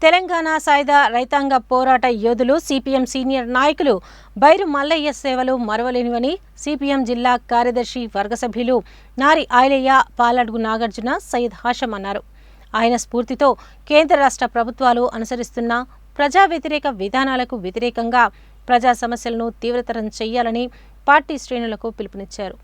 తెలంగాణ సాయుధ రైతాంగ పోరాట యోధులు సిపిఎం సీనియర్ నాయకులు బైరు మల్లయ్య సేవలు మరవలేనివని సిపిఎం జిల్లా కార్యదర్శి వర్గ సభ్యులు నారి ఆయలయ్య, పాలడుగు నాగార్జున, సయ్యద్ హాషం అన్నారు. ఆయన స్ఫూర్తితో కేంద్ర రాష్ట్ర ప్రభుత్వాలు అనుసరిస్తున్న ప్రజా వ్యతిరేక విధానాలకు వ్యతిరేకంగా ప్రజా సమస్యలను తీవ్రతరం చేయాలని పార్టీ శ్రేణులకు పిలుపునిచ్చారు.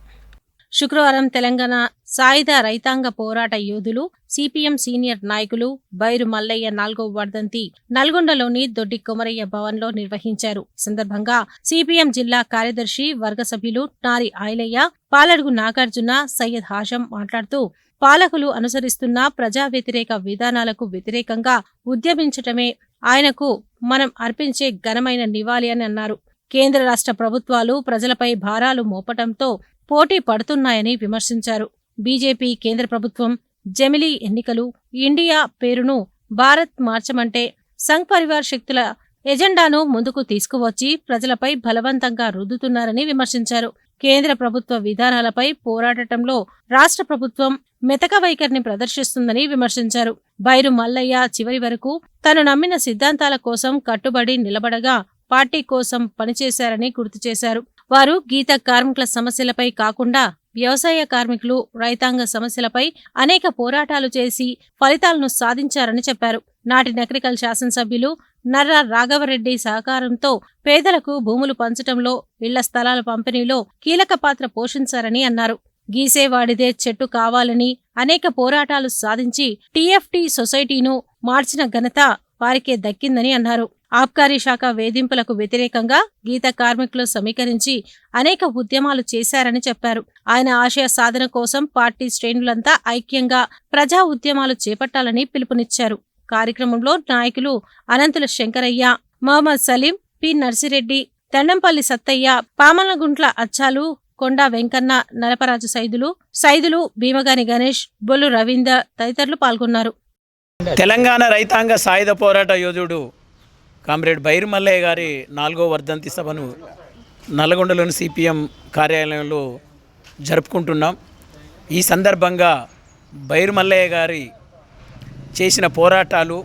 శుక్రవారం తెలంగాణ సాయుధ రైతాంగ పోరాట యోధులు సిపిఎం సీనియర్ నాయకులు బైరు మల్లయ్య 4వ వర్ధంతి నల్గొండలోని దొడ్డి కొమరయ్య భవన్లో నిర్వహించారు. ఈ సందర్భంగా సిపిఎం జిల్లా కార్యదర్శి వర్గ సభ్యులు నారి ఆయలయ్య, పాలడుగు నాగార్జున, సయ్యద్ హాషం మాట్లాడుతూ పాలకులు అనుసరిస్తున్న ప్రజా వ్యతిరేక విధానాలకు వ్యతిరేకంగా ఉద్యమించటమే ఆయనకు మనం అర్పించే ఘనమైన నివాళి అని అన్నారు. కేంద్ర రాష్ట్ర ప్రభుత్వాలు ప్రజలపై భారాలు మోపటంతో పోటీ పడుతున్నాయని విమర్శించారు. బీజేపీ కేంద్ర ప్రభుత్వం జమిలీ ఎన్నికలు, ఇండియా పేరును భారత్ మార్చమంటే సంఘ్ పరివార్ శక్తుల ఎజెండాను ముందుకు తీసుకువచ్చి ప్రజలపై బలవంతంగా రుద్దుతున్నారని విమర్శించారు. కేంద్ర ప్రభుత్వ విధానాలపై పోరాడటంలో రాష్ట్ర ప్రభుత్వం మెతక వైఖరిని ప్రదర్శిస్తుందని విమర్శించారు. బైరు మల్లయ్య చివరి వరకు తను నమ్మిన సిద్ధాంతాల కోసం కట్టుబడి నిలబడగా పార్టీ కోసం పనిచేశారని గుర్తు చేశారు. వారు గీత కార్మికుల సమస్యలపై కాకుండా వ్యవసాయ కార్మికులు, రైతాంగ సమస్యలపై అనేక పోరాటాలు చేసి ఫలితాలను సాధించారని చెప్పారు. నాటి నకరికల్ శాసనసభ్యులు నర్రా రాఘవరెడ్డి సహకారంతో పేదలకు భూములు పంచటంలో, ఇళ్ల స్థలాల పంపిణీలో కీలక పాత్ర పోషించారని అన్నారు. గీసేవాడిదే చెట్టు కావాలని అనేక పోరాటాలు సాధించి టీఎఫ్టీ సొసైటీను మార్చిన ఘనత వారికే దక్కిందని అన్నారు. ఆబ్కారీ శాఖ వేధింపులకు వ్యతిరేకంగా గీత కార్మికులు సమీకరించి అనేక ఉద్యమాలు చేశారని చెప్పారు. ఆయన ఆశయ సాధన కోసం పార్టీ శ్రేణులంతా ఐక్యంగా ప్రజా ఉద్యమాలు చేపట్టాలని పిలుపునిచ్చారు. కార్యక్రమంలో నాయకులు అనంతుల శంకరయ్య, మహమ్మద్ సలీం, పి నర్సిరెడ్డి, తండంపల్లి సత్తయ్య, పామలగుంట్ల అచ్చాలు, కొండా వెంకన్న, నలపరాజు సైదులు, భీమగాని గణేష్, బొల్లు రవీందర్ తదితరులు పాల్గొన్నారు. తెలంగాణ రైతాంగ సాయుధ పోరాట యోధుడు కామ్రేడ్ బైరు మల్లయ్య గారి 4వ వర్ధంతి సభను నల్గొండలోని సిపిఎం కార్యాలయంలో జరుపుకుంటున్నాం. ఈ సందర్భంగా బైరు మల్లయ్య గారి చేసిన పోరాటాలు,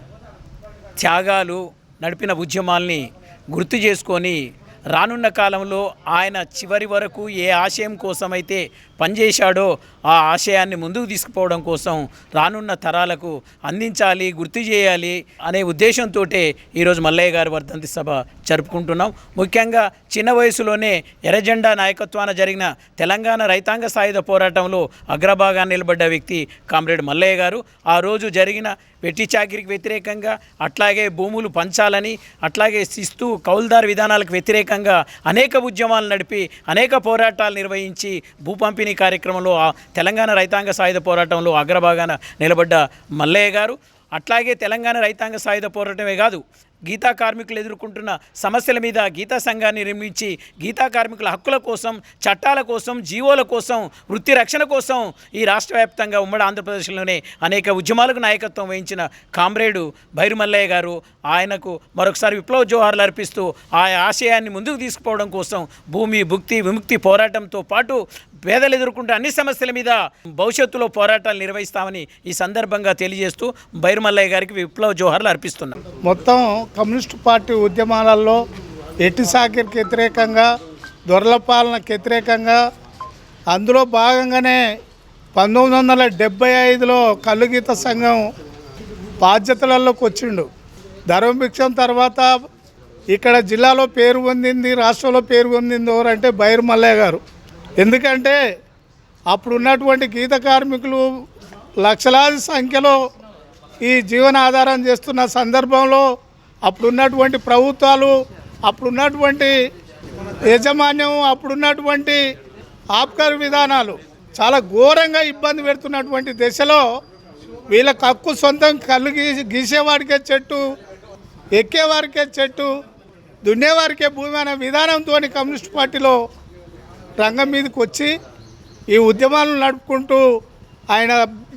త్యాగాలు, నడిపిన ఉద్యమాల్ని గుర్తు చేసుకొని రానున్న కాలంలో ఆయన చివరి వరకు ఏ ఆశయం కోసమైతే పనిచేశాడో ఆ ఆశయాన్ని ముందుకు తీసుకుపోవడం కోసం రానున్న తరాలకు అందించాలి, గుర్తు చేయాలి అనే ఉద్దేశంతో ఈరోజు మల్లయ్య గారి వర్ధంతి సభ జరుపుకుంటున్నాం. ముఖ్యంగా చిన్న వయసులోనే ఎర్రజెండా నాయకత్వాన జరిగిన తెలంగాణ రైతాంగ సాయుధ పోరాటంలో అగ్రభాగాన్ని నిలబడ్డ వ్యక్తి కామ్రేడ్ మల్లయ్య గారు. ఆ రోజు జరిగిన వెట్టి చాకిరికి వ్యతిరేకంగా, అట్లాగే భూములు పంచాలని, అట్లాగే శిస్తు కౌల్దార్ విధానాలకు వ్యతిరేకంగా అనేక ఉద్యమాలు నడిపి అనేక పోరాటాలు నిర్వహించి భూ పంపిణీ కార్యక్రమంలో తెలంగాణ రైతాంగ సాయుధ పోరాటంలో అగ్రభాగాన నిలబడ్డ మల్లయ్య గారు. అట్లాగే తెలంగాణ రైతాంగ సాయుధ పోరాటమే కాదు, గీతా కార్మికులు ఎదుర్కొంటున్న సమస్యల మీద గీతా సంఘాన్ని నిర్మించి గీతా కార్మికుల హక్కుల కోసం, చట్టాల కోసం, జీవోల కోసం, వృత్తి రక్షణ కోసం ఈ రాష్ట్ర వ్యాప్తంగా ఉమ్మడి ఆంధ్రప్రదేశ్లోనే అనేక ఉద్యమాలకు నాయకత్వం వహించిన కామ్రేడు బైరు మల్లయ్య గారు. ఆయనకు మరొకసారి విప్లవ జోహార్లు అర్పిస్తూ ఆ ఆశయాన్ని ముందుకు తీసుకుపోవడం కోసం భూమి, భుక్తి, విముక్తి పోరాటంతో పాటు పేదలు ఎదుర్కొంటే అన్ని సమస్యల మీద భవిష్యత్తులో పోరాటాలు నిర్వహిస్తామని ఈ సందర్భంగా తెలియజేస్తూ బైరు మల్లయ్య గారికి విప్లవ జోహార్లు అర్పిస్తున్నాం. మొత్తం కమ్యూనిస్టు పార్టీ ఉద్యమాలలో ఎట్టి సాకిరికి వ్యతిరేకంగా, దొరల పాలనకు వ్యతిరేకంగా, అందులో భాగంగానే 1975లో కల్లుగీత సంఘం బాధ్యతలలోకి వచ్చిండు. ధర్మభిక్షం తర్వాత ఇక్కడ జిల్లాలో పేరు పొందింది, రాష్ట్రంలో పేరు పొందింది ఎవరంటే బైరు మల్లయ్య గారు. ఎందుకంటే అప్పుడు ఉన్నటువంటి గీత కార్మికులు లక్షలాది సంఖ్యలో ఈ జీవనాధారం చేస్తున్న సందర్భంలో అప్పుడున్నటువంటి ప్రభుత్వాలు, అప్పుడున్నటువంటి యాజమాన్యం, అప్పుడున్నటువంటి ఆబ్కారీ విధానాలు చాలా ఘోరంగా ఇబ్బంది పెడుతున్నటువంటి దశలో వీళ్ళకి హక్కు సొంతం కళ్ళు గీసేవాడికే చెట్టు, ఎక్కేవారికే చెట్టు, దున్నేవారికే భూమి అనే విధానంతో కమ్యూనిస్ట్ పార్టీలో రంగం మీదకి వచ్చి ఈ ఉద్యమాలను నడుపుకుంటూ ఆయన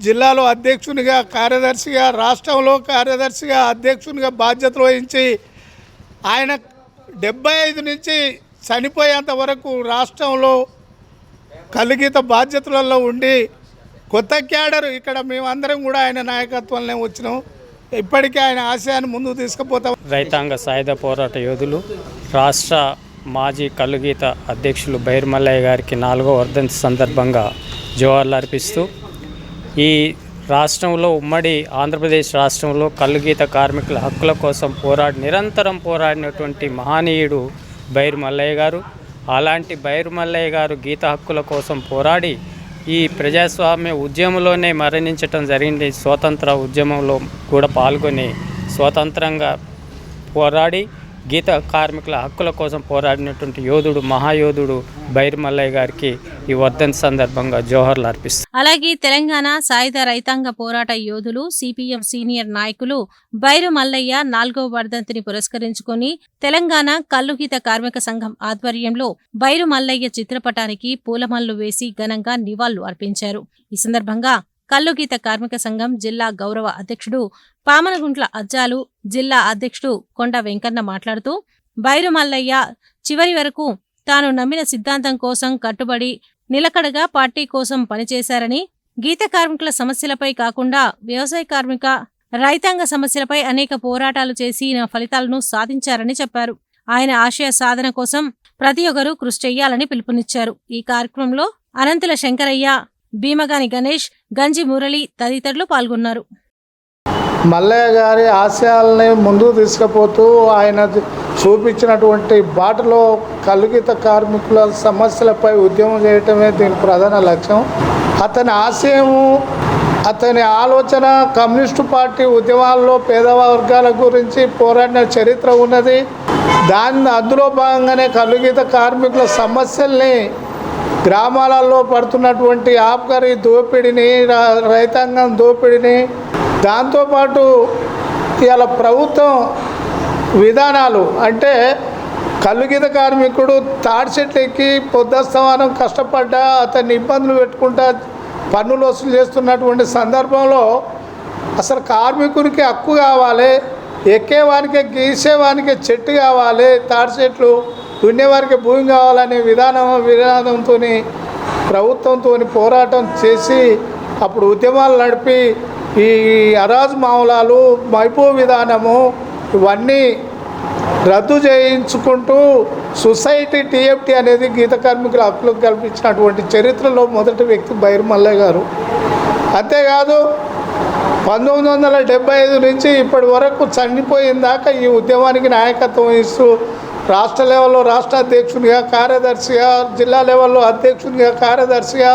జిల్లాలో అధ్యక్షునిగా, కార్యదర్శిగా, రాష్ట్రంలో కార్యదర్శిగా, అధ్యక్షునిగా బాధ్యతలు వహించి ఆయన 75 నుంచి చనిపోయేంత వరకు రాష్ట్రంలో కల్లుగీత బాధ్యతలలో ఉండి కొత్త క్యాడర్ ఇక్కడ మేమందరం కూడా ఆయన నాయకత్వంలో వచ్చినాం. ఇప్పటికీ ఆయన ఆశయాన్ని ముందుకు తీసుకుపోతాం. రైతాంగ సాయుధ పోరాట యోధులు రాష్ట్ర మాజీ కల్లుగీత అధ్యక్షులు బైరు మల్లయ్య గారికి 4వ వర్ధంతి సందర్భంగా జోహార్లు అర్పిస్తూ ఈ రాష్ట్రంలో ఉమ్మడి ఆంధ్రప్రదేశ్ రాష్ట్రంలో కల్లుగీత కార్మికుల హక్కుల కోసం నిరంతరం పోరాడినటువంటి మహనీయుడు బైరు మల్లయ్య గారు. అలాంటి బైరు మల్లయ్య గారు గీత హక్కుల కోసం పోరాడి ఈ ప్రజాస్వామ్య ఉద్యమంలోనే మరణించటం జరిగింది. స్వాతంత్ర ఉద్యమంలో కూడా పాల్గొని స్వతంత్రంగా పోరాడి గీత కార్మికుల హక్కుల కోసం పోరాడినటువంటి యోధుడు మహాయోధుడు బైరు మల్లయ్య గారికి ఈ వర్ధంతి సందర్భంగా జోహార్లు అర్పిస్తారు. అలాగే తెలంగాణ సాయుధ రైతాంగ పోరాట యోధులు సిపిఎం సీనియర్ నాయకులు బైరు మల్లయ్య 4వ వర్ధంతిని పురస్కరించుకొని తెలంగాణ కల్లుగీత కార్మిక సంఘం ఆధ్వర్యంలో బైరు మల్లయ్య చిత్రపటానికి పూలమాలలు వేసి ఘనంగా నివాళులు అర్పించారు. ఈ సందర్భంగా కల్లుగీత కార్మిక సంఘం జిల్లా గౌరవ అధ్యక్షుడు పామనగుంట్ల అజ్జాలు, జిల్లా అధ్యక్షుడు కొండ వెంకన్న మాట్లాడుతూ బైరు మల్లయ్య చివరి వరకు తాను నమ్మిన సిద్ధాంతం కోసం కట్టుబడి నిలకడగా పార్టీ కోసం పనిచేశారని, గీత కార్మికుల సమస్యలపై కాకుండా వ్యవసాయ కార్మిక రైతాంగ సమస్యలపై అనేక పోరాటాలు చేసి ఫలితాలను సాధించారని చెప్పారు. ఆయన ఆశయ సాధన కోసం ప్రతి ఒక్కరూ కృషి చేయాలని పిలుపునిచ్చారు. ఈ కార్యక్రమంలో అనంతుల శంకరయ్య, భీమగాని గణేష్, గంజి మురళి తదితరులు పాల్గొన్నారు. మల్లయ్య గారి ఆశయాలని ముందుకు తీసుకుపోతూ ఆయన చూపించినటువంటి బాటలో కల్లుగీత కార్మికుల సమస్యలపై ఉద్యమం చేయటమే దీని ప్రధాన లక్ష్యం. అతని ఆశయము, అతని ఆలోచన కమ్యూనిస్టు పార్టీ ఉద్యమాల్లో పేద వర్గాల గురించి పోరాడిన చరిత్ర ఉన్నది. అందులో భాగంగానే కల్లుగీత కార్మికుల సమస్యల్ని, గ్రామాలలో పడుతున్నటువంటి ఆబ్కారీ దోపిడీని, రైతాంగం దోపిడీని, దాంతోపాటు ఇవాళ ప్రభుత్వం విధానాలు అంటే కల్లుగీత కార్మికుడు తాడి చెట్లు ఎక్కి పొద్దస్తమానం కష్టపడ్డా అతన్ని ఇబ్బందులు పెట్టుకుంటా పన్నులు వసూలు చేస్తున్నటువంటి సందర్భంలో అసలు కార్మికునికి హక్కు కావాలి, ఎక్కేవానికి గీసేవానికి చెట్టు కావాలి, తాడి చెట్లు దున్నేవారికి భూమి కావాలనే విధానంతో ప్రభుత్వంతో పోరాటం చేసి అప్పుడు ఉద్యమాలు నడిపి ఈ అరాజు మామూలాలు, మైపో విధానము ఇవన్నీ రద్దు చేయించుకుంటూ సొసైటీ టీఎఫ్టీ అనేది గీత కార్మికుల హక్కులకు కల్పించినటువంటి చరిత్రలో మొదటి వ్యక్తి బైరు మల్లయ్య గారు. అంతేకాదు 1975 నుంచి ఇప్పటి వరకు చనిపోయిన దాకా ఈ ఉద్యమానికి నాయకత్వం ఇస్తూ రాష్ట్ర లెవెల్లో రాష్ట్ర అధ్యక్షునిగా, కార్యదర్శిగా, జిల్లా లెవెల్లో అధ్యక్షునిగా, కార్యదర్శిగా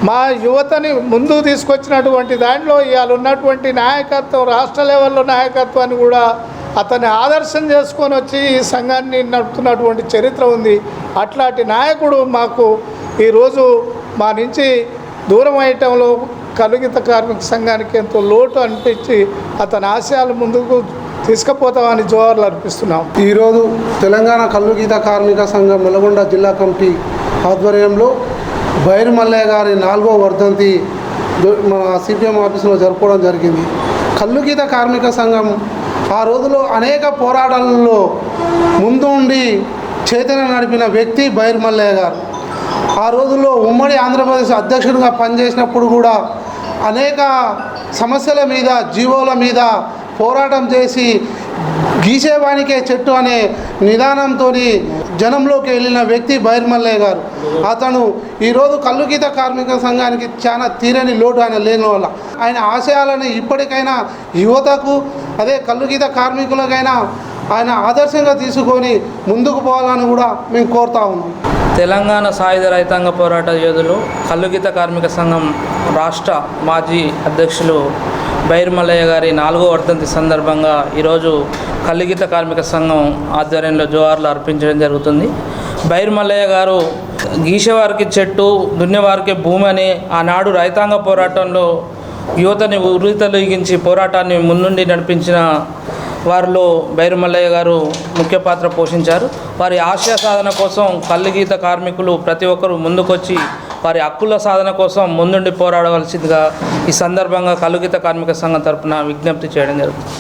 మా యువతని ముందుకు తీసుకొచ్చినటువంటి దాంట్లో ఇవాళ ఉన్నటువంటి నాయకత్వం, రాష్ట్ర లెవెల్లో నాయకత్వాన్ని కూడా అతన్ని ఆదర్శం చేసుకొని వచ్చి ఈ సంఘాన్ని నడుపుతున్నటువంటి చరిత్ర ఉంది. అట్లాంటి నాయకుడు మాకు ఈరోజు మా నుంచి దూరం అయ్యటంలో కల్లుగీత కార్మిక సంఘానికి ఎంతో లోటు అనిపించి అతని ఆశయాలు ముందుకు తీసుకుపోతామని జోహార్లు అర్పిస్తున్నాం. ఈరోజు తెలంగాణ కల్లుగీత కార్మిక సంఘం నల్గొండ జిల్లా కమిటీ ఆధ్వర్యంలో బైరు మల్లయ్య గారి 4వ వర్ధంతి మన సిపిఎం ఆఫీసులో జరుపుకోవడం జరిగింది. కల్లుగీత కార్మిక సంఘం ఆ రోజులో అనేక పోరాటాలలో ముందుండి చైతన్యం నడిపిన వ్యక్తి బైరు మల్లయ్య గారు. ఆ రోజుల్లో ఉమ్మడి ఆంధ్రప్రదేశ్ అధ్యక్షుడిగా పనిచేసినప్పుడు కూడా అనేక సమస్యల మీద, జీవోల మీద పోరాటం చేసి గీసేవానికే చెట్టు అనే నిదానంతో జనంలోకి వెళ్ళిన వ్యక్తి బైరు మల్లయ్య గారు. అతను ఈరోజు కల్లుగీత కార్మిక సంఘానికి చాలా తీరని లోటు ఆయన లేని వల్ల ఆయన ఆశయాలను ఇప్పటికైనా యువతకు, అదే కల్లుగీత కార్మికులకైనా ఆయన ఆదర్శంగా తీసుకొని ముందుకు పోవాలని కూడా మేము కోరుతా ఉన్నాం. తెలంగాణ సాయుధ రైతాంగ పోరాట యోధులు కల్లుగీత కార్మిక సంఘం రాష్ట్ర మాజీ అధ్యక్షులు బైరు మల్లయ్య గారి 4వ వర్ధంతి సందర్భంగా ఈరోజు కల్లుగీత కార్మిక సంఘం ఆధ్వర్యంలో జోహార్లు అర్పించడం జరుగుతుంది. బైరు మల్లయ్య గారు గీసేవారికి చెట్టు, దున్నేవారికి భూమి అని ఆనాడు రైతాంగ పోరాటంలో యువతని ఉరితొలగించి పోరాటాన్ని ముందుండి నడిపించిన వారిలో బైరు మల్లయ్య గారు ముఖ్య పాత్ర పోషించారు. వారి ఆశయ సాధన కోసం కల్లుగీత కార్మికులు ప్రతి ఒక్కరూ ముందుకొచ్చి వారి హక్కుల సాధన కోసం ముందుండి పోరాడవలసిందిగా ఈ సందర్భంగా కల్లుగీత కార్మిక సంఘం తరపున విజ్ఞప్తి చేయడం జరుగుతుంది.